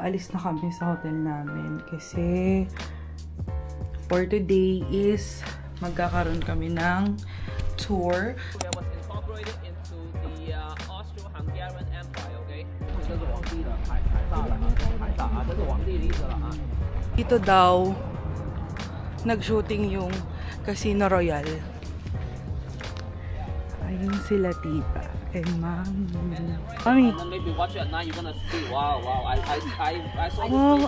aalis na kami sa hotel namin kasi for today is magkakaroon kami ng tour. Dito daw nag-shooting yung Casino Royale. Ayun sila tita and mami. Mami. Wow,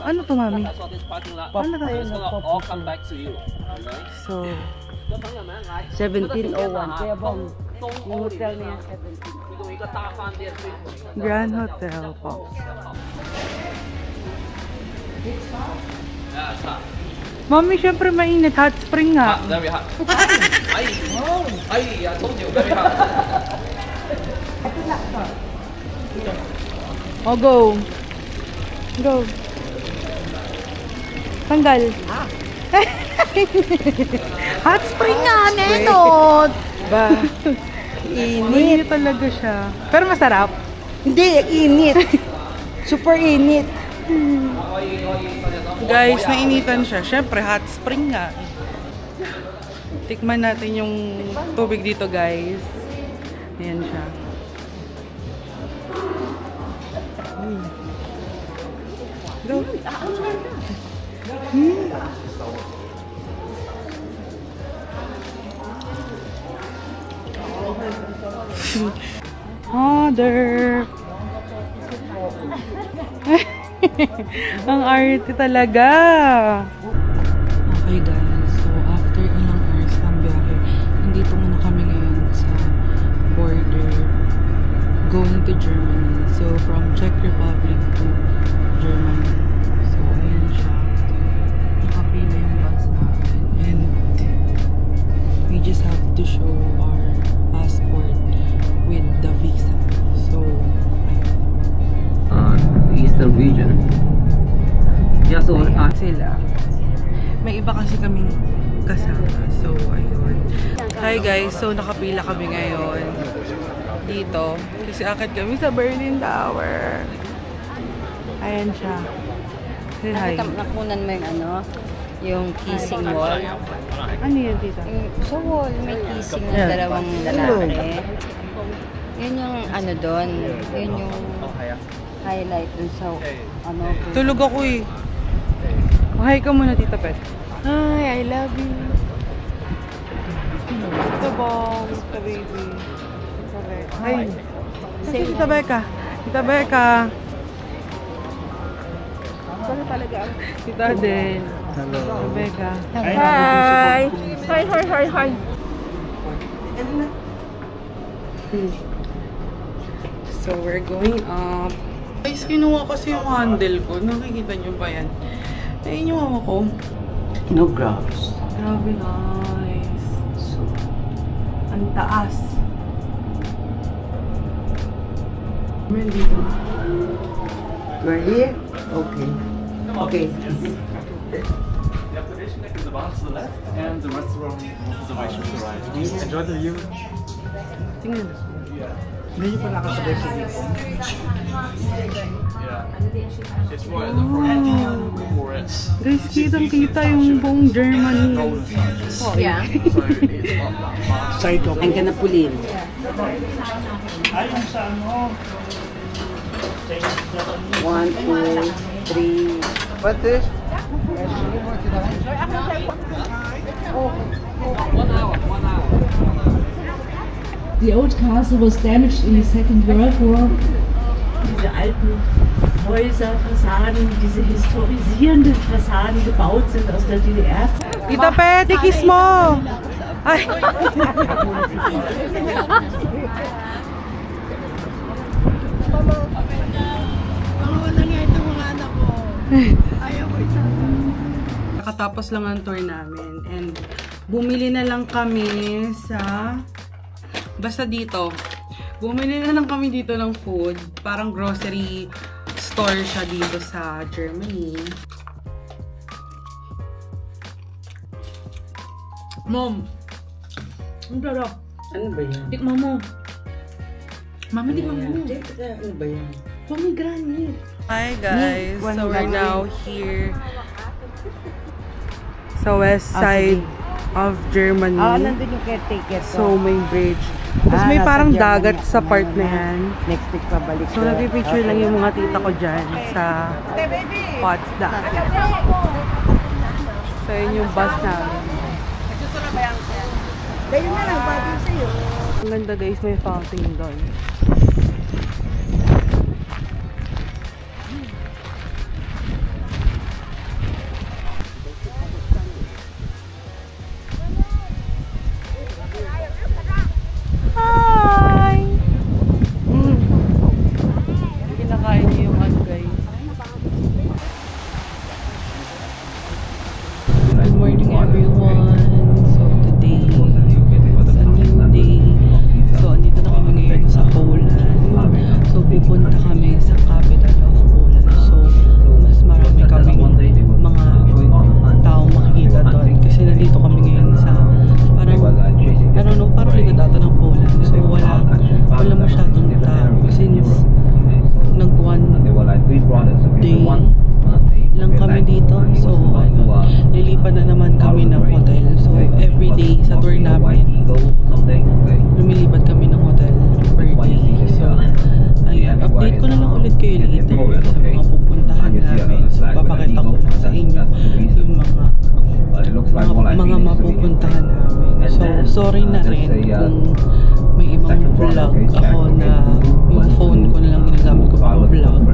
ano to mami? Ano ka? So, 1701. Kaya bang yung hotel niya 17. Grand Hotel po. Mami, syempre mainit. Hot spring nga. Very hot. I told you, very hot. Oh, go. Go. Tanggal. Hot spring nga, nenot. Ba? Init talaga siya. Pero masarap. Hindi, init. Super init. Guys, nainitan siya. Syempre, hot spring nga. Tikman natin yung tubig dito, guys. Ayan siya. Go. Mother. Ang arte talaga. Okay guys, so after ilang hours ng biyahe, nandito muna kami ngayon sa border going to Germany. So from Czech Republic to Germany. So ayan siya. Nakapila yung bus namin. And we just have to show our passport with the visa. So Eastern region. Yeah, so sila. May iba kasi kaming kasama. So, ayun. Hi guys. So, nakapila kami ngayon dito. Kasi akit kami sa Berlin Tower. Ayan siya. Say hi. Nakunan mo yung ano, yung kissing wall. Ano yun dito? Sa wall, may kissing ng dalawang lalaki. Yun yung ano doon. Yun yung highlight dun sa ano. Tulog ako eh. Hi ka muna, Tita Pet. Hi, I love you. Tita Bong, Tita Baby. Tita Becca. Hi. Say Tita Becca. Tita Becca. Ano talaga? Tita Adel. hello. Tita Becca. Hi! Hi, hi, hi, hi! So, we're going up. Guys, kinuha kasi yung handle ko. Nakikita nyo ba yan? Ayun yung hawa ko. No grounds. Grabe guys. So, ang taas. Meron dito. We're here? Okay. Okay. The observation deck is the bar to the left and the restaurant observation to the right. Enjoy the view. Tingnan. Hindi nyo pa nakasabay sa dito. It's right at the front for it. Guys, kitang-kita yung buong Germany. Yeah. So it's up that far. Side of Ang ganapulin. Ayun sa ano. 1, 2, 3. What is? 1 hour. The old castle was damaged in the Second World War. Diese alten Häuser, Fassaden, diese historisierenden Fassaden gebaut sind aus der DDR. Tita Pet, kiss mo! Ay! Nakatapos lang ang tour namin and bumili na lang kami sa basta dito. Bumili na lang kami dito ng food. Parang grocery store siya dito sa Germany. Mom! Ang sarap. Ano ba yan? Tikman mo. Mami, tikman mo. Ano ba yan? Pomegranate. Hi guys, so we're now here sa west side of Germany. Nandun yung caretaker ko. So may bridge. Tapos may parang dagat sa part na yan. Next week pabalik. So nag-picture lang yung mga tita ko dyan sa Potsdam. So yun yung bus namin. Ang ganda guys, may fountain doon. Hi! Kinakain niyo yung ano guys. Good morning everyone. So today, it's a new day. So andito na kami ngayon sa Poland. So pupunta kami sa capital of Poland. So mas marami kaming mga taong makikita doon. Kasi nandito kami ngayon sa parang, I don't know, parang likod ata ng Poland. So wala masyadong tao since nag-one day lang kami dito. So lilipan na naman kami ng hotel. So every day sa tour namin, lumilipat kami ng hotel per day. So ayan, update ko na lang ulit kayo later sa mga pupuntahan namin. So papakita ko sa inyo yung mga mapupuntahan namin. So sorry na rin kung may ibang vlog ako na yung phone ko na lang ginagamit ko pang vlog.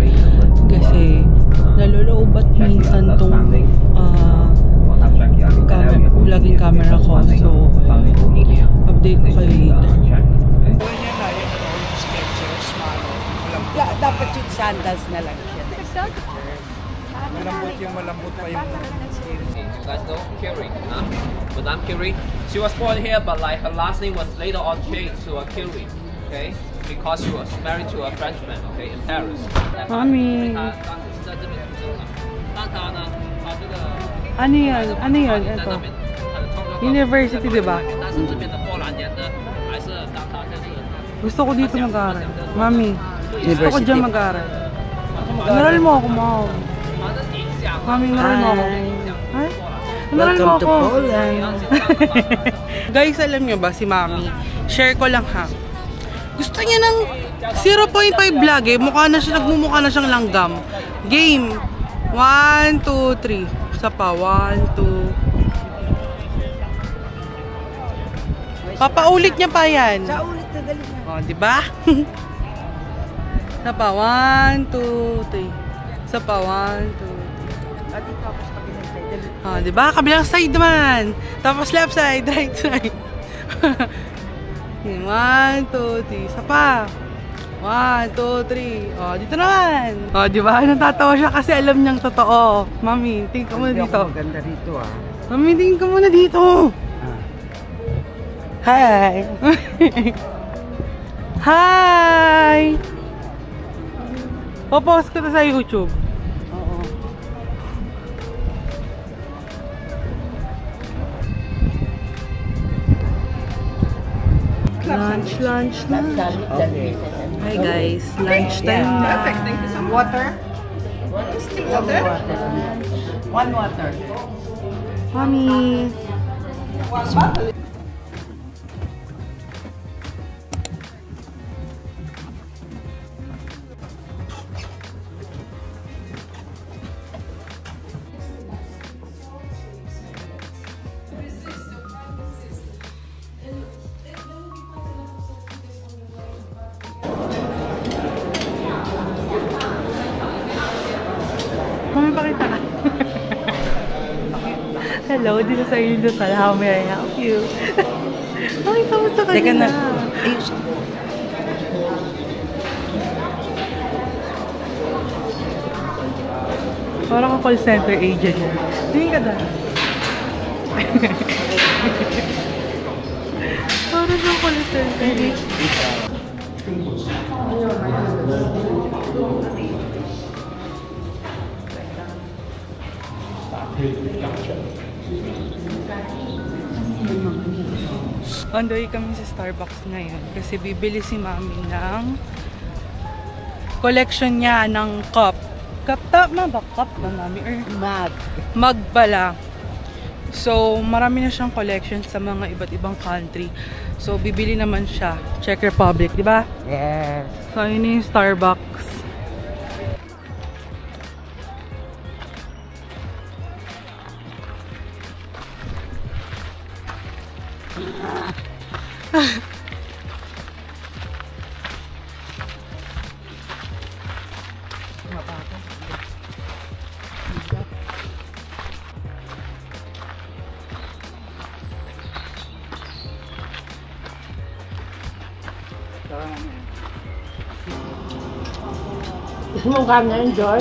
Kasi naluloobat minsan tong vlogging camera ko. So update ko kayo later. Dapat yung sandals na lang siya. Malambot pa yung You guys know Curie, huh? Madame Curie. She was born here, but like her last name was later on changed to a Curie, okay? Because she was married to a Frenchman, okay, in Paris. Mami. Ano yan? Ano yan? Ito. University, di ba? Gusto ko dito mag-aaral. Mami, gusto ko dyan mag-aaral. Naral mo ako, Mom. Mami, naral mo ako. Hi. Welcome to Poland. Guys, alam nyo ba si Mami? Share ko lang ha. Gusto niya ng 0.5 vlog eh. Nagmumukha na siyang langgam. Game. 1, 2, 3. Isa pa. 1, 2. Papaulit niya pa yan. Sa ulit na dali na. O, diba? Isa pa. 1, 2, 3. Isa pa. 1, 2, 3. At dito ako sa kabilang side. Ah, di ba? Kabilang side naman. Tapos left side, right side. 1, 2, 3. Isa pa. 1, 2, 3. Oh, dito naman. Oh, di ba? Natatawa siya kasi alam niyang totoo. Mami, tingin ka muna dito. Maganda rito ah. Mami, tingin ka muna dito. Hi. Hi. Popost ko na sa YouTube. Oo. Lunch. Hi guys, lunch time na. Perfect. Thank you. Some water. Water? One water. Mommy. Mami, pakita ka. Hello, this is Irene Dosal. How may I help you? Pakita mo sa kanya. Teka na. Parang ka call center agent yan. Tingin ka na. Parang ka call center agent. On the way kami sa Starbucks ngayon kasi bibili si Mami ng collection niya ng cup Tama ba? Cup na mami? Or mag pala. So, marami na siyang collection sa mga iba't ibang country. So, bibili naman siya. Czech Republic, di ba? Yes. So, yun yung Starbucks. Gusto mo kanin, Joy?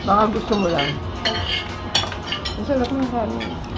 Baka gusto mo lang. Masarap ng kanin.